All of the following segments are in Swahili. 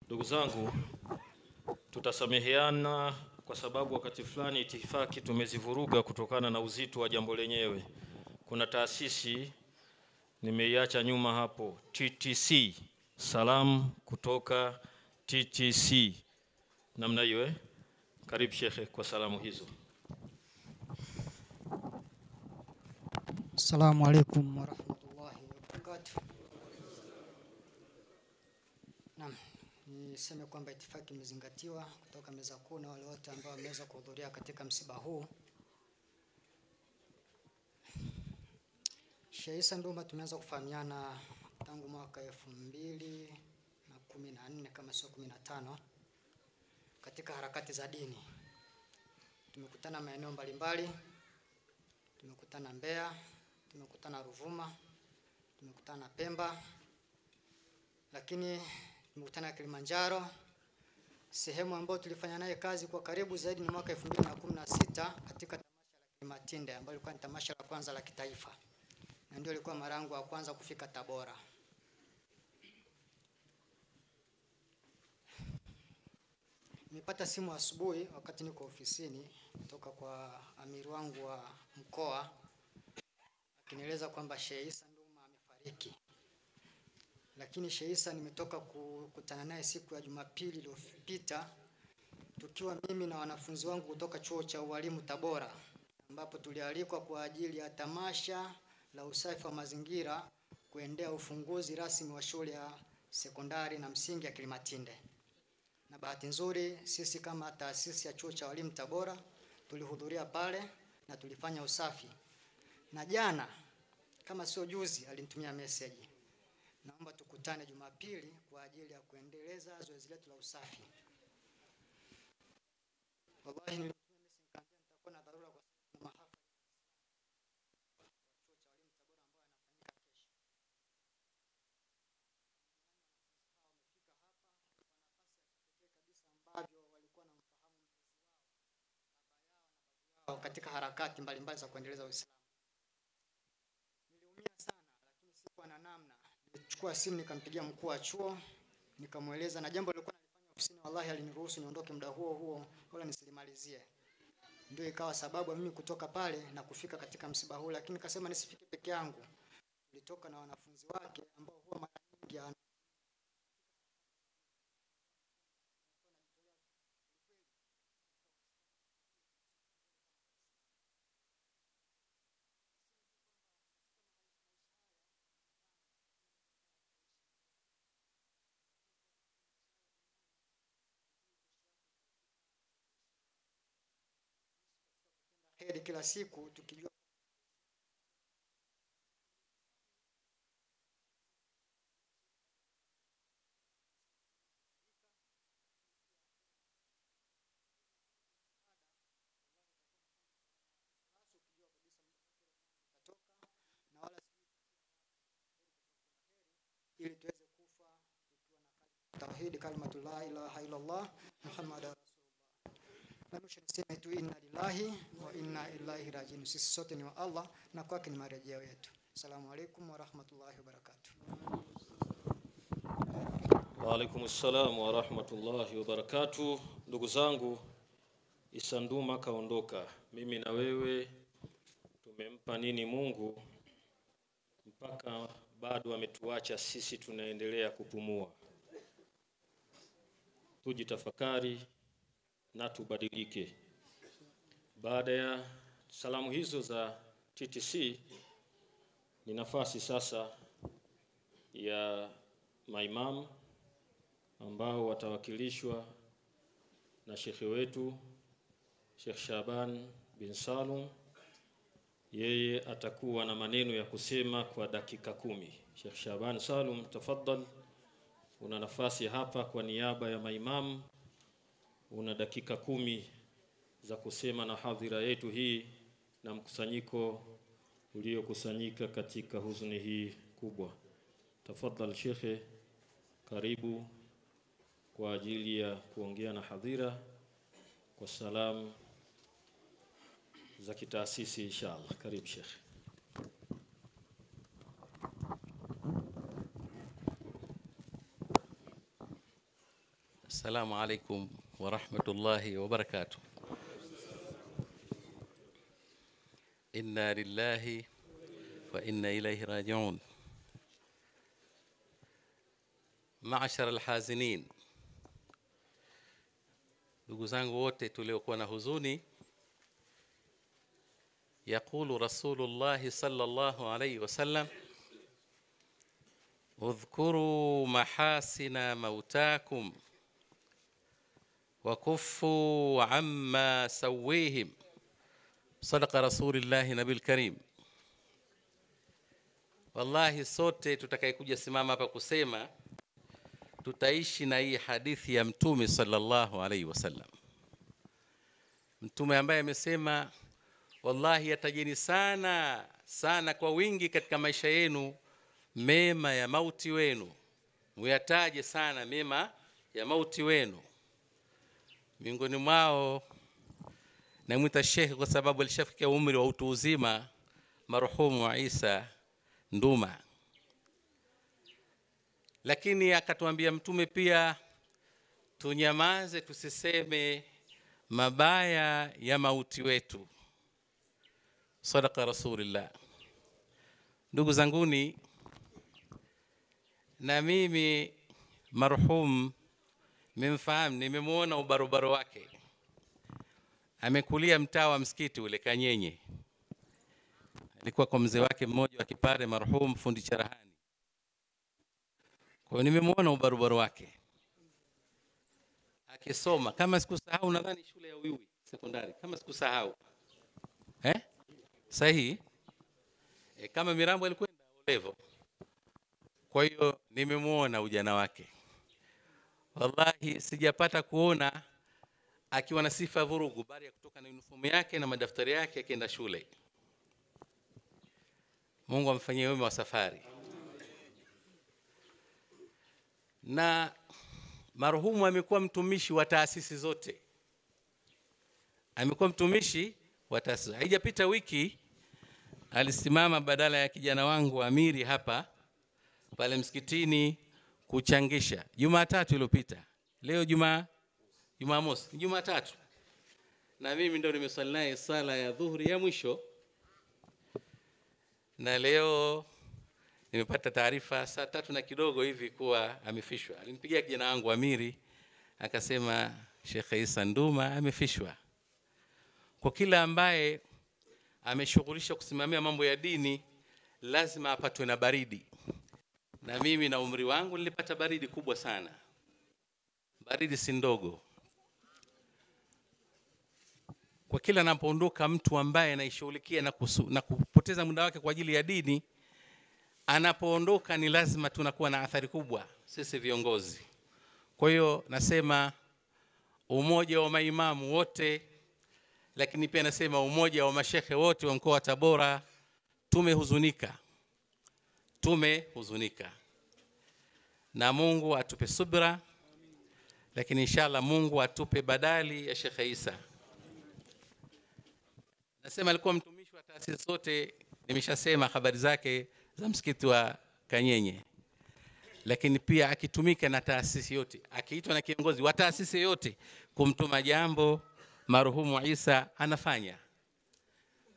Ndugu zangu, tutasameheana kwa sababu wakati fulani itifaki tumezivuruga kutokana na uzito wa jambo lenyewe. Kuna taasisi nimeiacha nyuma hapo, TTC, salamu kutoka TTC. Namna hiyo Karibu Shekhe kwa salamu hizo. Assalamu alaikum warahmatullahi wabarakatuh. Naam, niseme kwamba itifaki imezingatiwa kutoka meza kuu na wale wote ambao wameweza kuhudhuria katika msiba huu. Sheikh Isa Nduma tumeanza kufahamiana tangu mwaka 2014 kama sio 15 katika harakati za dini. Tumekutana maeneo mbalimbali. Tumekutana Mbeya, tumekutana Ruvuma, tumekutana Pemba, lakini tumekutana Kilimanjaro. Sehemu ambayo tulifanya naye kazi kwa karibu zaidi ni mwaka 2016 katika tamasha la Kilimatinde ambalo lilikuwa ni tamasha la kwanza la kitaifa. Na ndio ilikuwa mara yangu ya kwanza kufika Tabora. Nimepata simu asubuhi wakati niko ofisini kutoka kwa amiri wangu wa mkoa akinieleza kwamba Sheikh Isa Nduma amefariki. Lakini Sheikh Isa nimetoka kukutana naye siku ya Jumapili iliyopita tukiwa mimi na wanafunzi wangu kutoka chuo cha ualimu Tabora, ambapo tulialikwa kwa ajili ya tamasha la usafi wa mazingira kuendea ufunguzi rasmi wa shule ya sekondari na msingi ya Kilimatinde. Na bahati nzuri sisi kama taasisi ya chuo cha ualimu Tabora tulihudhuria pale na tulifanya usafi. Na jana kama sio juzi alinitumia message, naomba tukutane Jumapili kwa ajili ya kuendeleza zoezi letu la usafi. Wallahi nilimtumia message nikamwambia nitakuwa na dharura kwa sababu mahafali katika harakati mbalimbali za kuendeleza Uislamu. Niliumia sana lakini sikuwa na namna. Nilichukua simu nikampigia mkuu wa chuo nikamueleza na jambo lilikuwa nalifanya ofisini, wallahi aliniruhusu niondoke muda huo wala nisilimalizie. Ndio ikawa sababu ya mimi kutoka pale na kufika katika msiba huu, lakini nikasema nisifike peke yangu. Nilitoka na wanafunzi wake ambao huwa mara nyingi heri kila siku tukijua na wala ili tuweze kufa tukiwa na tauhid, kalimatu la ilaha illa Allah Muhammadur Rasulullah. Na mwisho niseme tu inna lillahi wa inna ilaihi rajiun. Sisi sote ni wa Allah na kwake ni marejeo yetu. Asalamu alaykum wa rahmatullahi wa barakatuh. Wa alaikumus salam wa rahmatullahi wa barakatuh. Ndugu zangu, Isa Nduma kaondoka. Mimi na wewe tumempa nini Mungu mpaka bado ametuacha sisi tunaendelea kupumua? Tujitafakari na tubadilike. Baada ya salamu hizo za TTC, ni nafasi sasa ya maimamu ambao watawakilishwa na shekhe wetu Sheikh Shaban bin Salum. Yeye atakuwa na maneno ya kusema kwa dakika 10. Sheikh Shaban Salum, tafadhal, una nafasi hapa kwa niaba ya maimamu. Una dakika 10 za kusema na hadhira yetu hii na mkusanyiko uliokusanyika katika huzuni hii kubwa. Tafadhal Sheikh, karibu kwa ajili ya kuongea na hadhira kwa salamu za kitaasisi inshallah. Karibu Sheikh. السلام عليكم ورحمة الله وبركاته. إنا لله وإنا إليه راجعون. معشر الحازنين, ndugu zangu wote tuliokuwa na huzuni, يقول رسول الله صلى الله عليه وسلم: اذكروا محاسن موتاكم وكفوا عما سويهم. صدق رسول الله نبي الكريم. Wallahi sote tutakayekuja simama hapa kusema tutaishi na hii hadithi ya Mtume sallallahu alaihi wasallam. Mtume ambaye amesema wallahi yatajeni sana sana kwa wingi katika maisha yenu mema ya mauti wenu. Muyataje sana mema ya mauti wenu. Miongoni mwao namwita Sheikh kwa sababu alishafikia umri wa utu uzima, marhumu Isa Nduma. Lakini akatuambia Mtume pia tunyamaze, tusiseme mabaya ya mauti wetu. Sadaqa Rasulullah. Ndugu zanguni, na mimi marhum nimemfahamu, nimemuona ubarobaro wake. Amekulia mtaa wa msikiti ule Kanyenye. Alikuwa kwa mzee wake mmoja wa Kipare marhum fundi cherehani. Kwa nimemuona ubarobaro wake akisoma, kama sikusahau nadhani shule ya Uyui sekondari, kama sikusahau sahihi, kama Mirambo alikwenda level. Kwa hiyo nimemuona ujana wake. Wallahi sijapata kuona akiwa na sifa vurugu baada ya kutoka na uniform yake na madaftari yake akienda shule. Mungu amfanyie wema wa safari. Na marhumu amekuwa mtumishi wa taasisi zote. Amekuwa mtumishi wa taasisi. Haijapita wiki alisimama badala ya kijana wangu Amiri hapa pale msikitini kuchangisha. Jumatatu iliyopita. Leo Jumamosi, Jumatatu. Na mimi ndio nimesali naye sala ya dhuhuri ya mwisho. Na leo nimepata taarifa saa 3 na kidogo hivi kuwa amefishwa. Alinipigia kijana wangu Amiri akasema Sheikh Isa Nduma amefishwa. Kwa kila ambaye ameshughulisha kusimamia mambo ya dini lazima apatwe na baridi. Na mimi na umri wangu nilipata baridi kubwa sana. Baridi si ndogo. Kwa kila anapoondoka mtu ambaye anaishughulikia na kupoteza muda wake kwa ajili ya dini, anapoondoka ni lazima tunakuwa na athari kubwa sisi viongozi. Kwa hiyo nasema umoja wa maimamu wote, lakini pia nasema umoja wa mashekhe wote wa mkoa wa Tabora, tumehuzunika. Na Mungu atupe subra, lakini inshallah Mungu atupe badali ya Sheikh Isa. Nasema alikuwa mtumishi wa taasisi zote, nimeshasema habari zake za msikiti wa Kanyenye. Lakini pia akitumika na taasisi yote, akiitwa na kiongozi wa taasisi yote kumtuma jambo, marhumu Isa anafanya.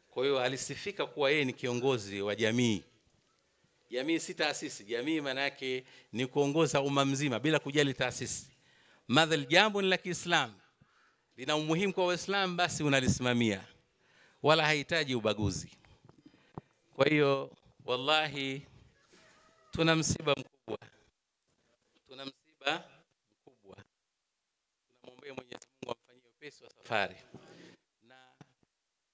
Kwa hiyo alisifika kuwa yeye ni kiongozi wa jamii. Jamii si taasisi, jamii maana yake ni kuongoza umma mzima bila kujali taasisi. Madhal jambo ni la Kiislamu, lina umuhimu kwa Waislamu, basi unalisimamia. Wala hahitaji ubaguzi. Kwa hiyo wallahi tuna msiba mkubwa. Tunamwombea Mwenyezi Mungu amfanyie wepesi wa safari. Na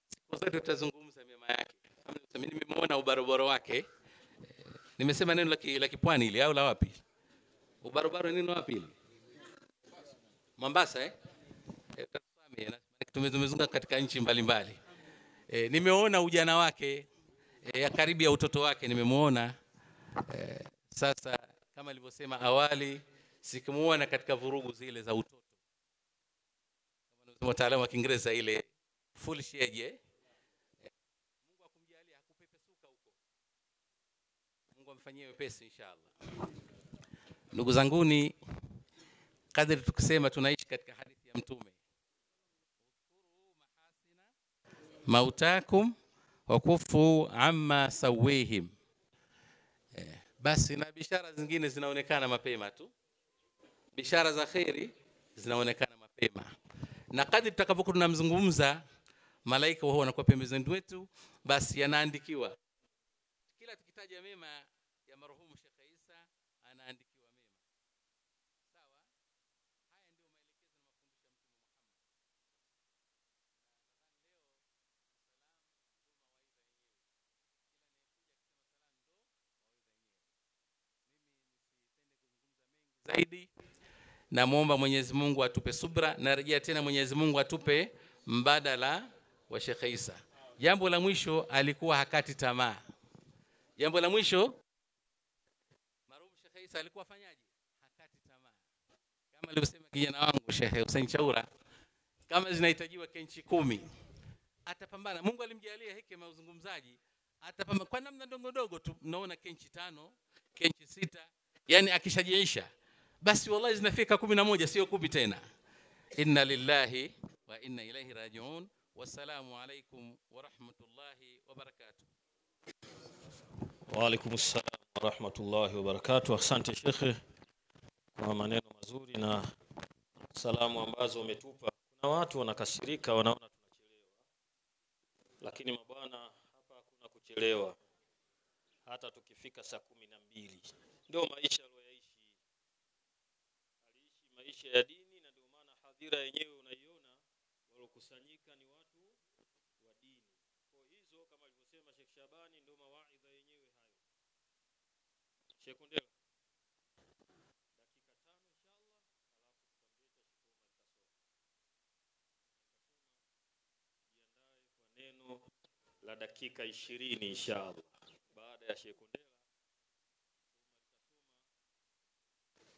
siku zote tutazungumza mema yake. Kama nimemuona ubarobaro wake. Nimesema neno la Kipwani ile au la wapi? Ubarobaro neno wapi ile? Mombasa tumezunguka katika nchi mbalimbali. Nimeona ujana wake, ya karibu ya utoto wake nimemuona. Sasa kama nilivyosema awali, sikumuona katika vurugu zile za utoto. Kama mtaalamu wa Kiingereza ile full shege. Mungu akumjalie akupepesuka huko. Mungu amfanyie wepesi inshallah. Ndugu zanguni, kadri tukisema tunaishi katika hadithi ya mtume, mautakum wa kufu amma sawihim. Basi na bishara zingine zinaonekana mapema tu, bishara za khairi zinaonekana mapema, na kadri tutakapokuwa tunamzungumza malaika wao wanakuwa pembezoni wetu, basi yanaandikiwa. Kila tukitaja mema ya marhumu Sheikh Isa anaandikiwa mema. Sawa? Haya ndio maelekezo na mafundisho ya Mtume Muhammad. Zaidi namuomba Mwenyezi Mungu atupe subra, na rejea tena Mwenyezi Mungu atupe mbadala wa Sheikh Isa. Jambo la mwisho, alikuwa hakati tamaa. Jambo la mwisho, marhumu Sheikh Isa alikuwa afanyaje? Hakati tamaa. Kama alivyosema kijana wangu Sheikh Hussein Chaura, kama zinahitajiwa kenchi 10 atapambana. Mungu alimjalia hekima uzungumzaji, atapambana kwa namna ndogo ndogo tu. Mnaona kenchi 5, kenchi 6, yani akishajiisha basi wallahi zinafika 11, sio 10 tena. Inna lillahi wa inna ilaihi rajiun. Wassalamu alaikum wa rahmatullahi wa barakatuh. Wa alaikumus salam wa rahmatullahi wa barakatuh. Asante Sheikh kwa maneno mazuri na salamu ambazo umetupa. Kuna watu wanakasirika, wanaona tunachelewa, lakini mabwana, hapa hakuna kuchelewa. Hata tukifika saa 12 ndio maisha aliyoishi. Aliishi maisha ya dini, na ndio maana hadhira yenyewe unaiona walokusanyika ni watu wa dini. Kwa hizo kama alivyosema Sheikh Shabani ndio mawaidha yenyewe hayo. Sheikh Ndela, neno la dakika 20 inshallah. Baada ya Sheikh Ndela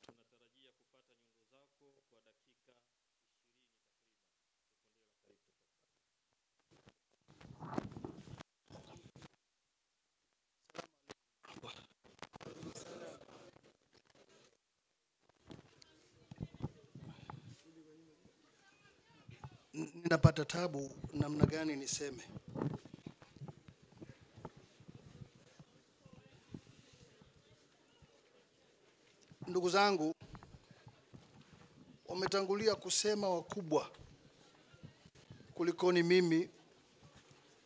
tunatarajia kupata nyundo zako kwa dakika 20 Ninapata tabu namna gani niseme. Ndugu zangu wametangulia kusema wakubwa kulikoni mimi,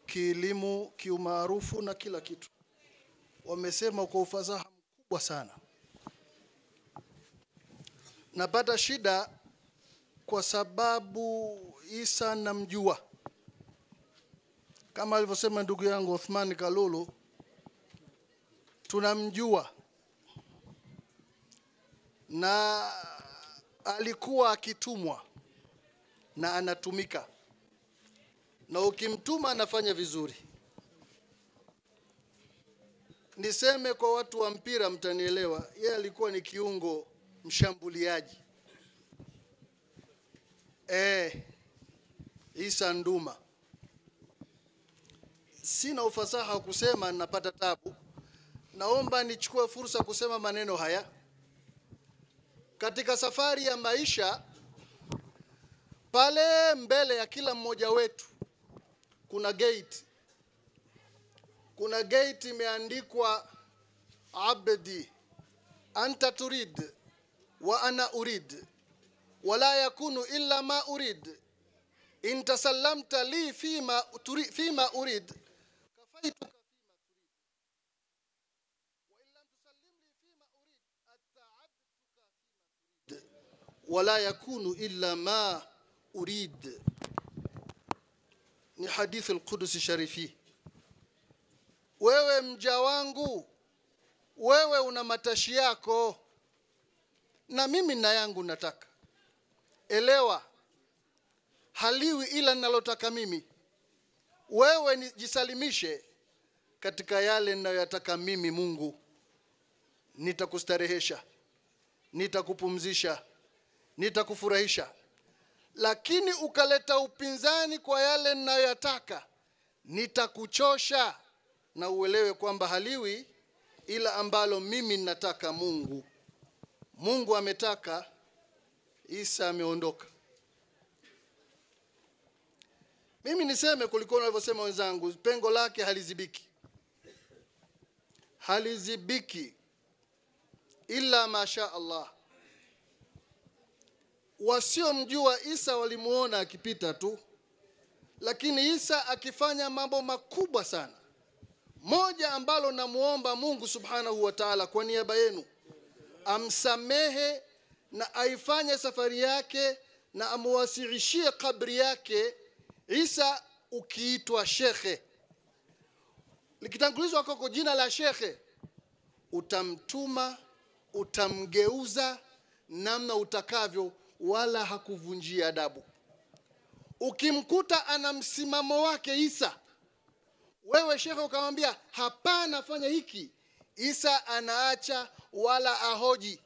kielimu, kiumaarufu na kila kitu. Wamesema kwa ufasaha mkubwa sana. Napata shida kwa sababu Isa namjua. Kama alivyosema ndugu yangu Uthman Kalulu, tunamjua. Na alikuwa akitumwa na anatumika. Na ukimtuma anafanya vizuri. Niseme kwa watu wa mpira mtanielewa, yeye alikuwa ni kiungo mshambuliaji. Isa Nduma. Sina ufasaha kusema, napata tabu. Naomba nichukue fursa kusema maneno haya. Katika safari ya maisha, pale mbele ya kila mmoja wetu kuna gate. Kuna gate imeandikwa abdi anta turid wa ana urid wala yakunu illa ma urid in tasallamta li fima urid kafaituka fima turid wa in lam tusallim li fima urid at'abtuka fima turid wala yakunu illa ma urid. Ni hadithi al-Qudsi sharifi. Wewe mja wangu, wewe una matashi yako na mimi na yangu nataka. Elewa, haliwi ila ninalotaka mimi. Wewe nijisalimishe katika yale ninayotaka mimi. Mungu, nitakustarehesha, nitakupumzisha, nitakufurahisha. Lakini ukaleta upinzani kwa yale ninayotaka, nitakuchosha. Na uelewe kwamba haliwi ila ambalo mimi ninataka. Mungu ametaka Isa ameondoka. Mimi niseme kuliko wanavyosema wenzangu, pengo lake halizibiki. Halizibiki illa masha Allah. Wasiomjua Isa walimuona akipita tu, lakini Isa akifanya mambo makubwa sana. Moja ambalo namuomba Mungu Subhanahu wa Ta'ala kwa niaba yenu, amsamehe na aifanye safari yake na amwasirishie kabri yake. Isa ukiitwa shekhe, likitangulizwa kwako jina la shekhe, utamtuma, utamgeuza namna utakavyo, wala hakuvunjia adabu. Ukimkuta ana msimamo wake Isa, wewe shekhe ukamwambia hapana fanya hiki, Isa anaacha wala ahoji.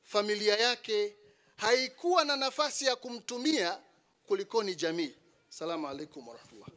Familia yake haikuwa na nafasi ya kumtumia kulikoni jamii. Salamu alaykum wa rahmatullah.